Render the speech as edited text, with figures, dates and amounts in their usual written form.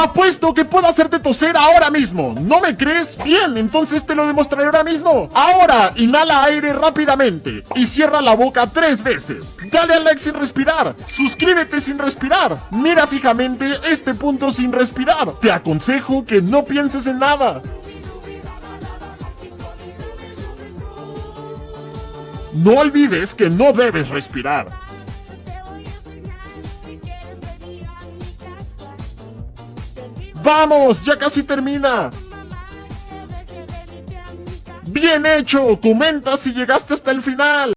Apuesto que puedo hacerte toser ahora mismo. ¿No me crees? Bien, entonces te lo demostraré ahora mismo. Ahora, inhala aire rápidamente y cierra la boca 3 veces. Dale al like sin respirar. Suscríbete sin respirar. Mira fijamente este punto sin respirar. Te aconsejo que no pienses en nada. No olvides que no debes respirar. ¡Vamos! ¡Ya casi termina! ¡Bien hecho! Comenta si llegaste hasta el final.